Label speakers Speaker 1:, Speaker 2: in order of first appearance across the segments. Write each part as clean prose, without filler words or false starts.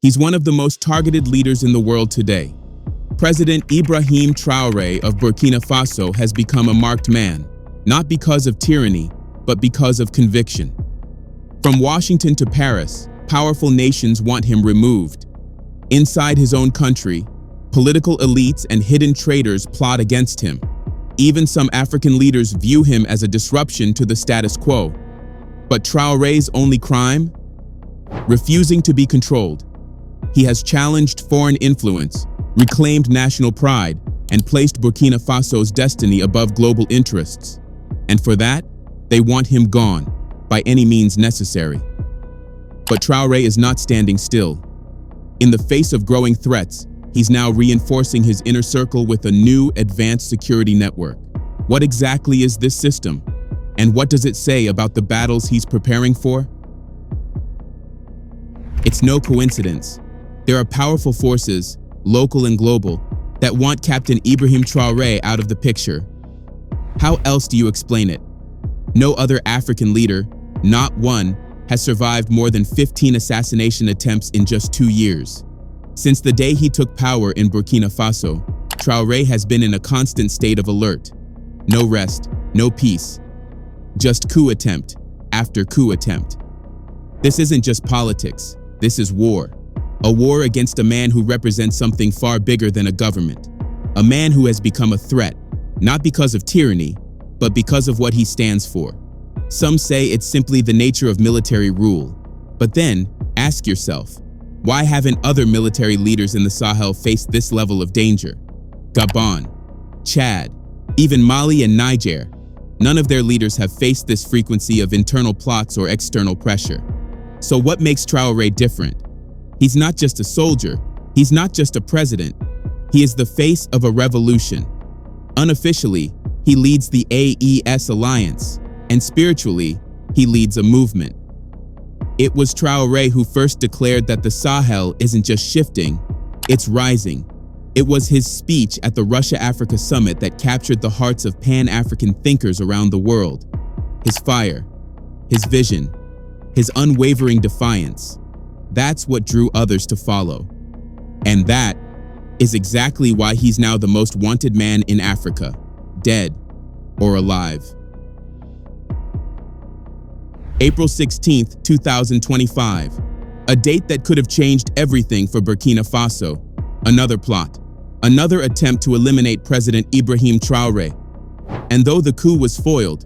Speaker 1: He's one of the most targeted leaders in the world today. President Ibrahim Traore of Burkina Faso has become a marked man, not because of tyranny, but because of conviction. From Washington to Paris, powerful nations want him removed. Inside his own country, political elites and hidden traitors plot against him. Even some African leaders view him as a disruption to the status quo. But Traore's only crime? Refusing to be controlled. He has challenged foreign influence, reclaimed national pride, and placed Burkina Faso's destiny above global interests. And for that, they want him gone, by any means necessary. But Traore is not standing still. In the face of growing threats, he's now reinforcing his inner circle with a new advanced security network. What exactly is this system? And what does it say about the battles he's preparing for? It's no coincidence. There are powerful forces, local and global, that want Captain Ibrahim Traore out of the picture. How else do you explain it? No other African leader, not one, has survived more than 15 assassination attempts in just 2 years. Since the day he took power in Burkina Faso, Traore has been in a constant state of alert. No rest, no peace. Just coup attempt after coup attempt. This isn't just politics, this is war. A war against a man who represents something far bigger than a government. A man who has become a threat, not because of tyranny, but because of what he stands for. Some say it's simply the nature of military rule. But then, ask yourself, why haven't other military leaders in the Sahel faced this level of danger? Gabon, Chad, even Mali and Niger, none of their leaders have faced this frequency of internal plots or external pressure. So what makes Traore different? He's not just a soldier, he's not just a president, he is the face of a revolution. Unofficially, he leads the AES alliance, and spiritually, he leads a movement. It was Traore who first declared that the Sahel isn't just shifting, it's rising. It was his speech at the Russia-Africa summit that captured the hearts of Pan-African thinkers around the world. His fire, his vision, his unwavering defiance, that's what drew others to follow. And that is exactly why he's now the most wanted man in Africa, dead or alive. April 16th, 2025, a date that could have changed everything for Burkina Faso. Another plot, another attempt to eliminate President Ibrahim Traore. And though the coup was foiled,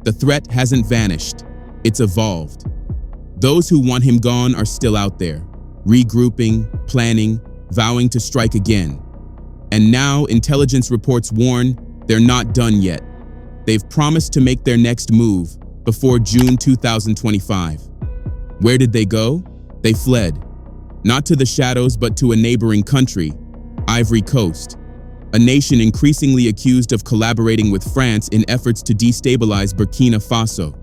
Speaker 1: the threat hasn't vanished, it's evolved. Those who want him gone are still out there, regrouping, planning, vowing to strike again. And now intelligence reports warn they're not done yet. They've promised to make their next move before June 2025. Where did they go? They fled. Not to the shadows, but to a neighboring country, Ivory Coast, a nation increasingly accused of collaborating with France in efforts to destabilize Burkina Faso.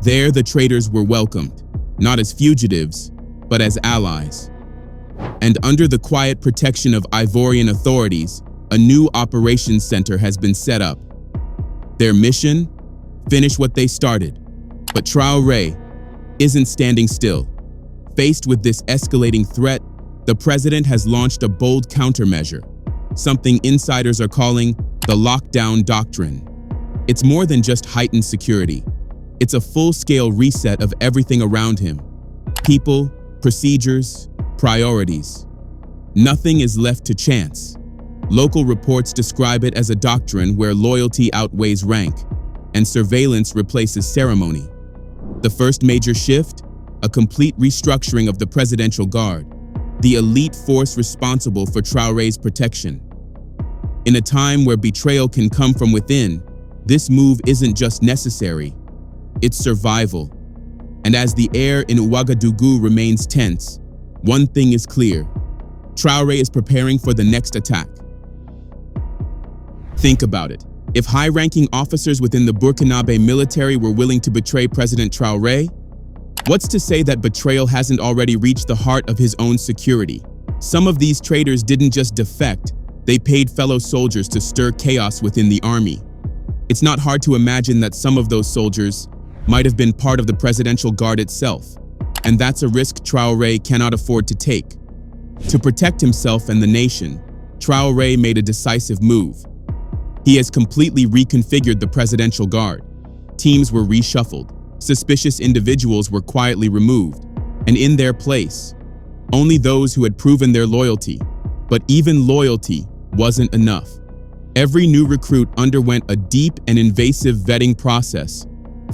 Speaker 1: There, the traitors were welcomed, not as fugitives, but as allies. And under the quiet protection of Ivorian authorities, a new operations center has been set up. Their mission? Finish what they started. But Traore isn't standing still. Faced with this escalating threat, the president has launched a bold countermeasure, something insiders are calling the lockdown doctrine. It's more than just heightened security. It's a full-scale reset of everything around him. People, procedures, priorities. Nothing is left to chance. Local reports describe it as a doctrine where loyalty outweighs rank, and surveillance replaces ceremony. The first major shift? A complete restructuring of the Presidential Guard, the elite force responsible for Traore's protection. In a time where betrayal can come from within, this move isn't just necessary, it's survival. And as the air in Ouagadougou remains tense, one thing is clear: Traore is preparing for the next attack. Think about it. If high-ranking officers within the Burkinabe military were willing to betray President Traore, what's to say that betrayal hasn't already reached the heart of his own security? Some of these traitors didn't just defect, they paid fellow soldiers to stir chaos within the army. It's not hard to imagine that some of those soldiers might have been part of the Presidential Guard itself, And that's a risk Traore cannot afford to take. To protect himself and the nation, Traore made a decisive move. He has completely reconfigured the presidential guard. Teams were reshuffled, suspicious individuals were quietly removed, and in their place, only those who had proven their loyalty. But even loyalty wasn't enough. Every new recruit underwent a deep and invasive vetting process,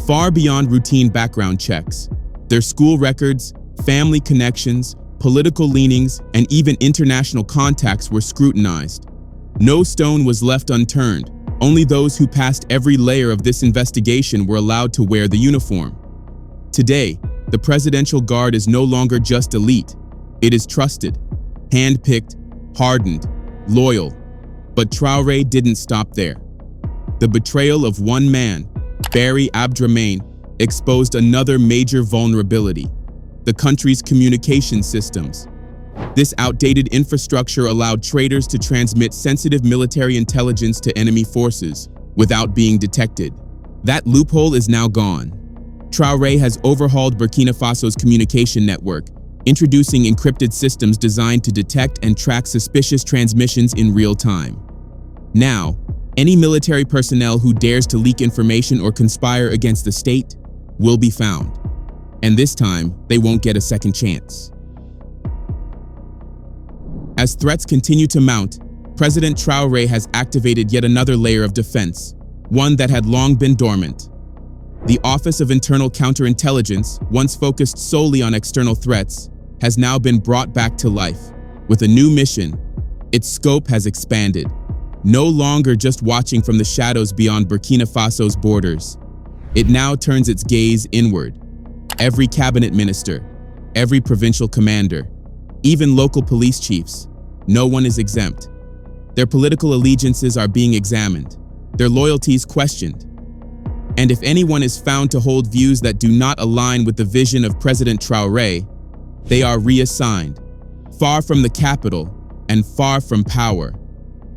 Speaker 1: far beyond routine background checks. Their school records, family connections, political leanings, and even international contacts were scrutinized. No stone was left unturned. Only those who passed every layer of this investigation were allowed to wear the uniform. Today, the Presidential Guard is no longer just elite. It is trusted, hand-picked, hardened, loyal. But Traore didn't stop there. The betrayal of one man, Barry Abdrahmane, exposed another major vulnerability: the country's communication systems. This outdated infrastructure allowed traitors to transmit sensitive military intelligence to enemy forces without being detected. That loophole is now gone. Traore has overhauled Burkina Faso's communication network, introducing encrypted systems designed to detect and track suspicious transmissions in real time. Now, any military personnel who dares to leak information or conspire against the state will be found. And this time, they won't get a second chance. As threats continue to mount, President Traore has activated yet another layer of defense, one that had long been dormant. The Office of Internal Counterintelligence, once focused solely on external threats, has now been brought back to life. With a new mission, its scope has expanded, no longer just watching from the shadows beyond Burkina Faso's borders. It now turns its gaze inward. Every cabinet minister, every provincial commander, even local police chiefs, no one is exempt. Their political allegiances are being examined, their loyalties questioned. And if anyone is found to hold views that do not align with the vision of President Traore, they are reassigned, far from the capital and far from power.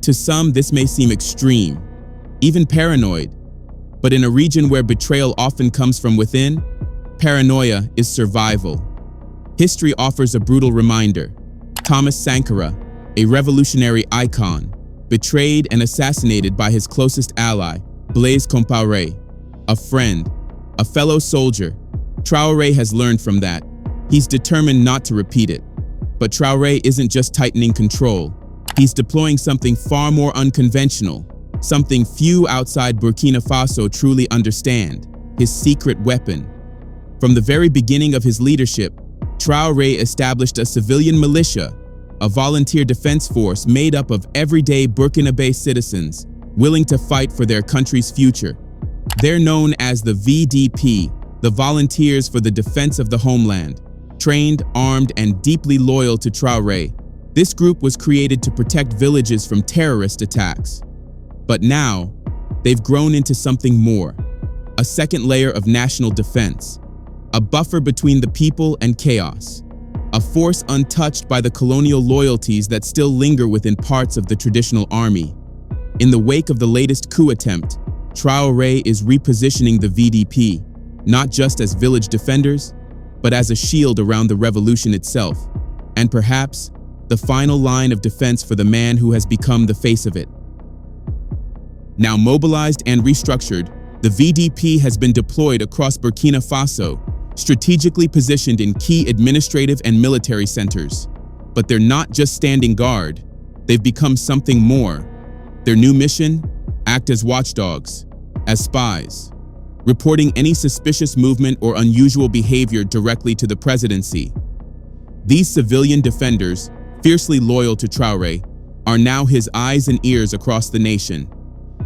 Speaker 1: To some, this may seem extreme, even paranoid, but in a region where betrayal often comes from within, paranoia is survival. History offers a brutal reminder. Thomas Sankara, a revolutionary icon, betrayed and assassinated by his closest ally, Blaise Compaoré, a friend, a fellow soldier. Traore has learned from that. He's determined not to repeat it. But Traore isn't just tightening control. He's deploying something far more unconventional, something few outside Burkina Faso truly understand: his secret weapon. From the very beginning of his leadership, Traore established a civilian militia, a volunteer defense force made up of everyday Burkinabe citizens willing to fight for their country's future. They're known as the VDP, the Volunteers for the Defense of the Homeland. Trained, armed, and deeply loyal to Traore, this group was created to protect villages from terrorist attacks. But now, they've grown into something more: a second layer of national defense, a buffer between the people and chaos, a force untouched by the colonial loyalties that still linger within parts of the traditional army. In the wake of the latest coup attempt, Traore is repositioning the VDP, not just as village defenders, but as a shield around the revolution itself, and perhaps the final line of defense for the man who has become the face of it. Now mobilized and restructured, the VDP has been deployed across Burkina Faso, strategically positioned in key administrative and military centers. But they're not just standing guard, they've become something more. Their new mission? Act as watchdogs, as spies, reporting any suspicious movement or unusual behavior directly to the presidency. These civilian defenders, fiercely loyal to Traore, are now his eyes and ears across the nation.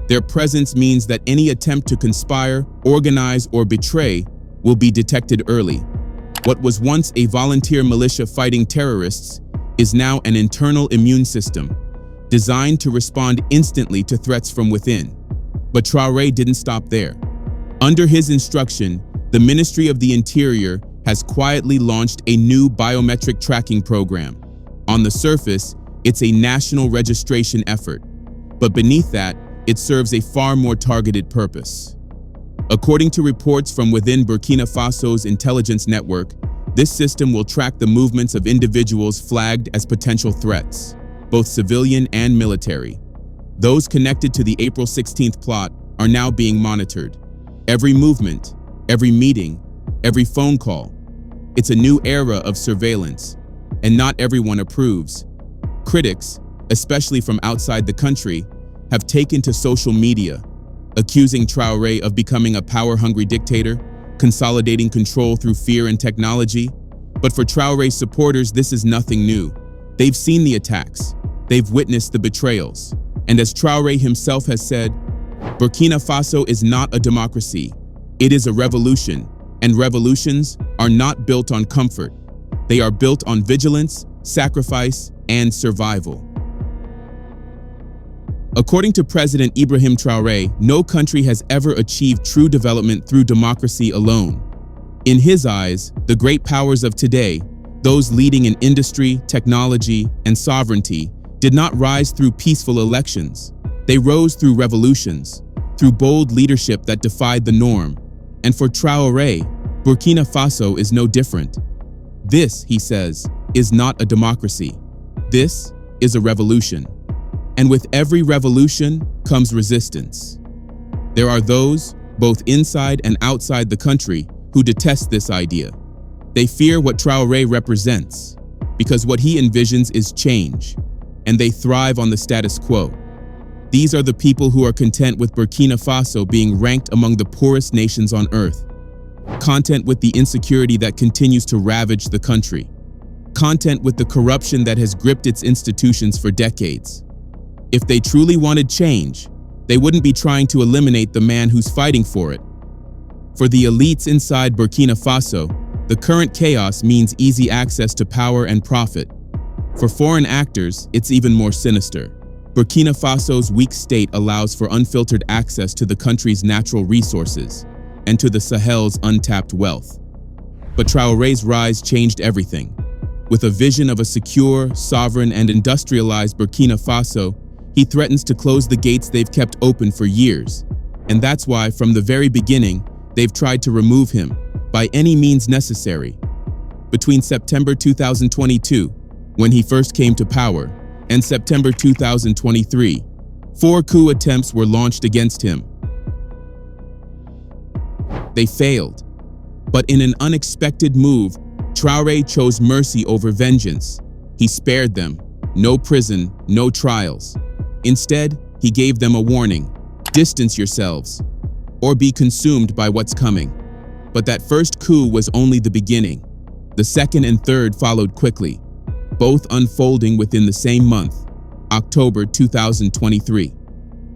Speaker 1: Their presence means that any attempt to conspire, organize, or betray will be detected early. What was once a volunteer militia fighting terrorists is now an internal immune system, designed to respond instantly to threats from within. But Traore didn't stop there. Under his instruction, the Ministry of the Interior has quietly launched a new biometric tracking program. On the surface, it's a national registration effort, but beneath that, it serves a far more targeted purpose. According to reports from within Burkina Faso's intelligence network, This system will track the movements of individuals flagged as potential threats, both civilian and military. Those connected to the April 16th plot are now being monitored. Every movement, every meeting, every phone call. It's a new era of surveillance, and not everyone approves. Critics, especially from outside the country, have taken to social media, accusing Traore of becoming a power-hungry dictator, consolidating control through fear and technology. But for Traore's supporters, this is nothing new. They've seen the attacks, they've witnessed the betrayals. And as Traore himself has said, Burkina Faso is not a democracy. It is a revolution, and revolutions are not built on comfort. They are built on vigilance, sacrifice, and survival. According to President Ibrahim Traore, no country has ever achieved true development through democracy alone. In his eyes, the great powers of today, those leading in industry, technology, and sovereignty, did not rise through peaceful elections. They rose through revolutions, through bold leadership that defied the norm. And for Traore, Burkina Faso is no different. This, he says, is not a democracy. This is a revolution. And with every revolution comes resistance. There are those, both inside and outside the country, who detest this idea. They fear what Traore represents, because what he envisions is change, and they thrive on the status quo. These are the people who are content with Burkina Faso being ranked among the poorest nations on earth, content with the insecurity that continues to ravage the country, content with the corruption that has gripped its institutions for decades. If they truly wanted change, they wouldn't be trying to eliminate the man who's fighting for it. For the elites inside Burkina Faso, the current chaos means easy access to power and profit. For foreign actors, it's even more sinister. Burkina Faso's weak state allows for unfiltered access to the country's natural resources and to the Sahel's untapped wealth. But Traore's rise changed everything. With a vision of a secure, sovereign, and industrialized Burkina Faso, he threatens to close the gates they've kept open for years. And that's why, from the very beginning, they've tried to remove him, by any means necessary. Between September 2022, when he first came to power, and September 2023, 4 coup attempts were launched against him. They failed. But in an unexpected move, Traore chose mercy over vengeance. He spared them. No prison, no trials. Instead, he gave them a warning. Distance yourselves, or be consumed by what's coming. But that first coup was only the beginning. The second and third followed quickly, both unfolding within the same month, October 2023.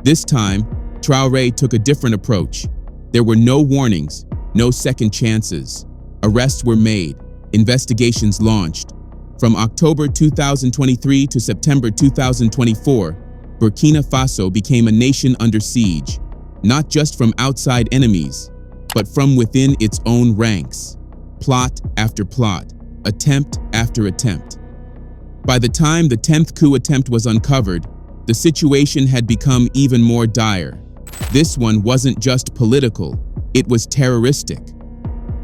Speaker 1: This time, Traore took a different approach. There were no warnings, no second chances. Arrests were made, investigations launched. From October 2023 to September 2024, Burkina Faso became a nation under siege, not just from outside enemies, but from within its own ranks. Plot after plot, attempt after attempt. By the time the 10th coup attempt was uncovered, the situation had become even more dire. This one wasn't just political, it was terroristic.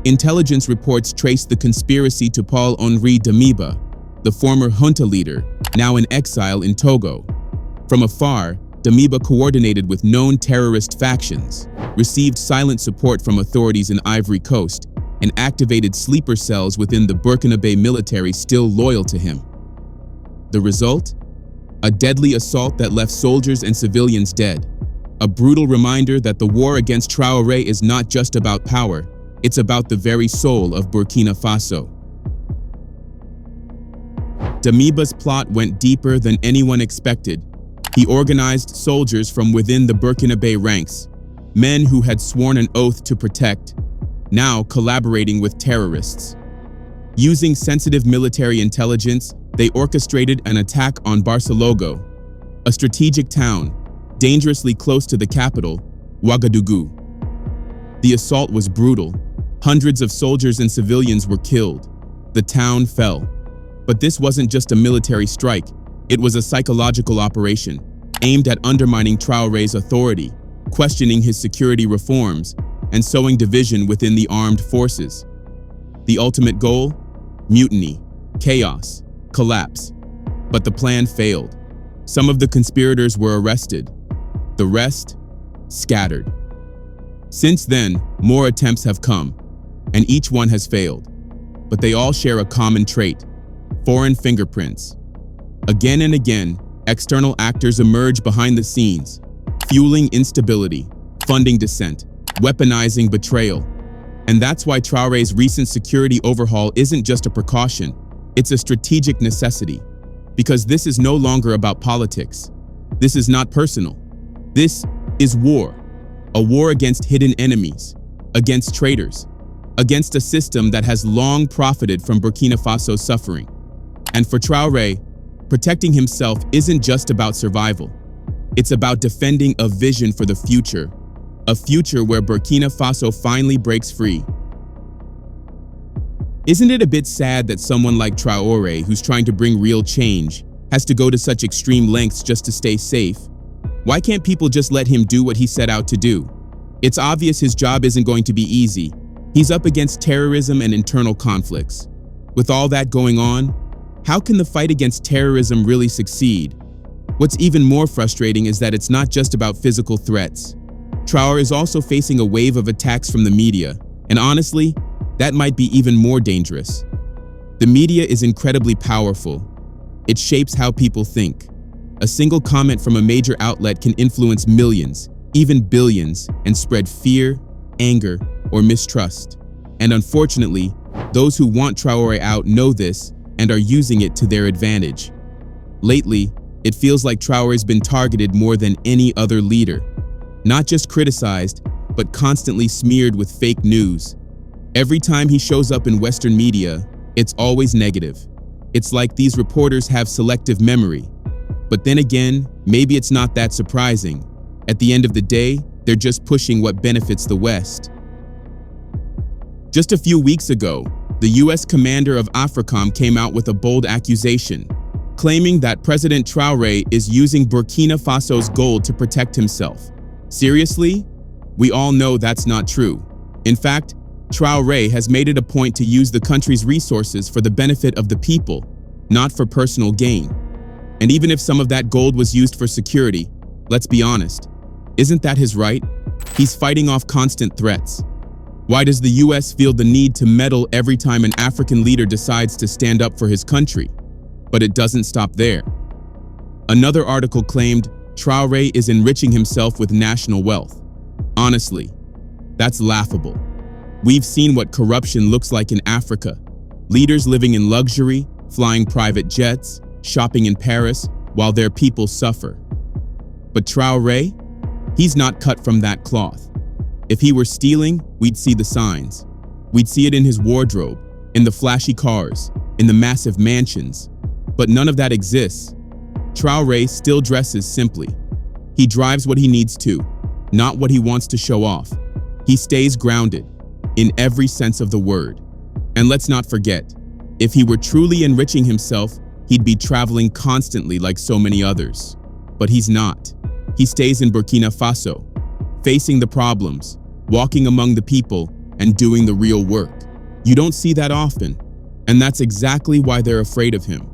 Speaker 1: Intelligence reports traced the conspiracy to Paul-Henri Damiba, the former junta leader, now in exile in Togo. From afar, Damiba coordinated with known terrorist factions, received silent support from authorities in Ivory Coast, and activated sleeper cells within the Burkinabe military still loyal to him. The result? A deadly assault that left soldiers and civilians dead. A brutal reminder that the war against Traore is not just about power, it's about the very soul of Burkina Faso. Damiba's plot went deeper than anyone expected. He organized soldiers from within the Burkinabe ranks, men who had sworn an oath to protect, now collaborating with terrorists. Using sensitive military intelligence, they orchestrated an attack on Barcelogo, a strategic town, dangerously close to the capital, Ouagadougou. The assault was brutal. Hundreds of soldiers and civilians were killed. The town fell. But this wasn't just a military strike, it was a psychological operation, aimed at undermining Traore's authority, questioning his security reforms, and sowing division within the armed forces. The ultimate goal? mutiny, chaos, collapse. But the plan failed. Some of the conspirators were arrested. The rest scattered. Since then, more attempts have come, and each one has failed. But they all share a common trait: foreign fingerprints. Again and again, external actors emerge behind the scenes, fueling instability, funding dissent, weaponizing betrayal. And that's why Traore's recent security overhaul isn't just a precaution, it's a strategic necessity. Because this is no longer about politics. This is not personal. This is war. A war against hidden enemies, against traitors, against a system that has long profited from Burkina Faso's suffering. And for Traore, protecting himself isn't just about survival. It's about defending a vision for the future, a future where Burkina Faso finally breaks free. Isn't it a bit sad that someone like Traore, who's trying to bring real change, has to go to such extreme lengths just to stay safe? Why can't people just let him do what he set out to do? It's obvious his job isn't going to be easy. He's up against terrorism and internal conflicts. With all that going on, how can the fight against terrorism really succeed? What's even more frustrating is that it's not just about physical threats. Traore is also facing a wave of attacks from the media, and honestly, that might be even more dangerous. The media is incredibly powerful. It shapes how people think. A single comment from a major outlet can influence millions, even billions, and spread fear, anger, or mistrust. And unfortunately, those who want Traore out know this and are using it to their advantage. Lately, it feels like Traore's been targeted more than any other leader. Not just criticized, but constantly smeared with fake news. Every time he shows up in Western media, it's always negative. It's like these reporters have selective memory. But then again, maybe it's not that surprising. At the end of the day, they're just pushing what benefits the West. Just a few weeks ago, the US commander of AFRICOM came out with a bold accusation, claiming that President Traore is using Burkina Faso's gold to protect himself. Seriously? We all know that's not true. In fact, Traore has made it a point to use the country's resources for the benefit of the people, not for personal gain. And even if some of that gold was used for security, let's be honest, isn't that his right? He's fighting off constant threats. Why does the US feel the need to meddle every time an African leader decides to stand up for his country? But it doesn't stop there. Another article claimed Traore is enriching himself with national wealth. Honestly, that's laughable. We've seen what corruption looks like in Africa. Leaders living in luxury, flying private jets, shopping in Paris, while their people suffer. But Traore? He's not cut from that cloth. If he were stealing, we'd see the signs. We'd see it in his wardrobe, in the flashy cars, in the massive mansions. But none of that exists. Traore still dresses simply. He drives what he needs to, not what he wants to show off. He stays grounded, in every sense of the word. And let's not forget, if he were truly enriching himself, he'd be traveling constantly like so many others. But he's not. He stays in Burkina Faso, facing the problems, walking among the people, and doing the real work. You don't see that often, and that's exactly why they're afraid of him.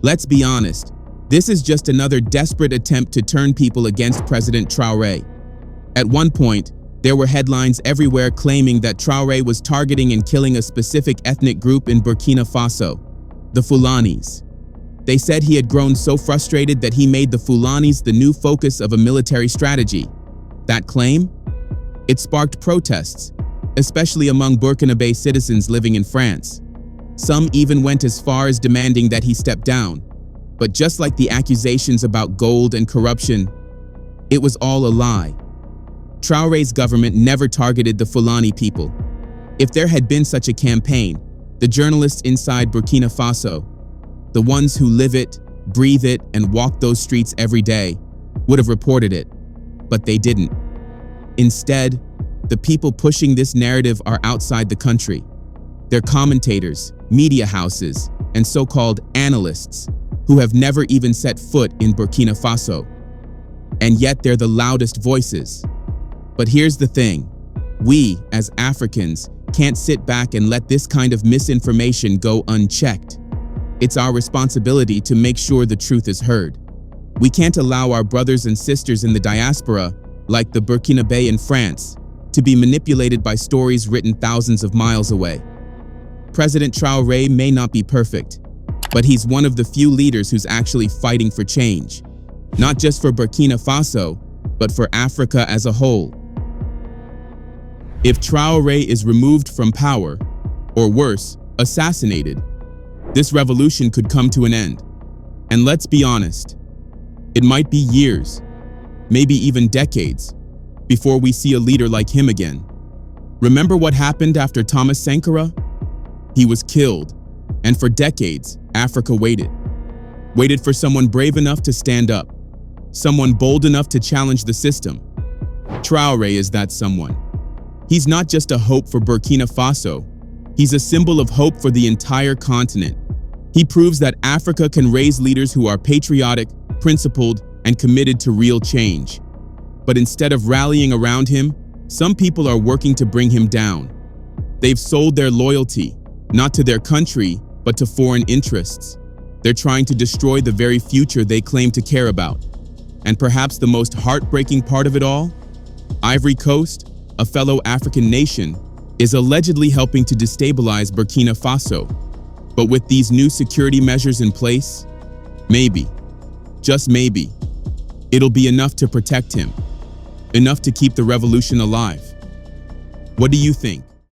Speaker 1: Let's be honest, this is just another desperate attempt to turn people against President Traore. At one point, there were headlines everywhere claiming that Traore was targeting and killing a specific ethnic group in Burkina Faso, the Fulanis. They said he had grown so frustrated that he made the Fulanis the new focus of a military strategy. That claim? It sparked protests, especially among Burkinabe citizens living in France. Some even went as far as demanding that he step down. But just like the accusations about gold and corruption, it was all a lie. Traore's government never targeted the Fulani people. If there had been such a campaign, the journalists inside Burkina Faso, the ones who live it, breathe it, and walk those streets every day, would have reported it. But they didn't. Instead, the people pushing this narrative are outside the country. They're commentators, media houses, and so-called analysts who have never even set foot in Burkina Faso. And yet they're the loudest voices. But here's the thing, we, as Africans, can't sit back and let this kind of misinformation go unchecked. It's our responsibility to make sure the truth is heard. We can't allow our brothers and sisters in the diaspora, like the Burkinabe in France, to be manipulated by stories written thousands of miles away. President Traore may not be perfect, but he's one of the few leaders who's actually fighting for change, not just for Burkina Faso, but for Africa as a whole. If Traore is removed from power, or worse, assassinated, this revolution could come to an end. And let's be honest, it might be years, maybe even decades, before we see a leader like him again. Remember what happened after Thomas Sankara? He was killed, and for decades, Africa waited. Waited for someone brave enough to stand up, someone bold enough to challenge the system. Traore is that someone. He's not just a hope for Burkina Faso, he's a symbol of hope for the entire continent. He proves that Africa can raise leaders who are patriotic, principled, and committed to real change. But instead of rallying around him, some people are working to bring him down. They've sold their loyalty, not to their country, but to foreign interests. They're trying to destroy the very future they claim to care about. And perhaps the most heartbreaking part of it all? Ivory Coast, a fellow African nation, is allegedly helping to destabilize Burkina Faso. But with these new security measures in place, maybe, just maybe, it'll be enough to protect him, enough to keep the revolution alive. What do you think?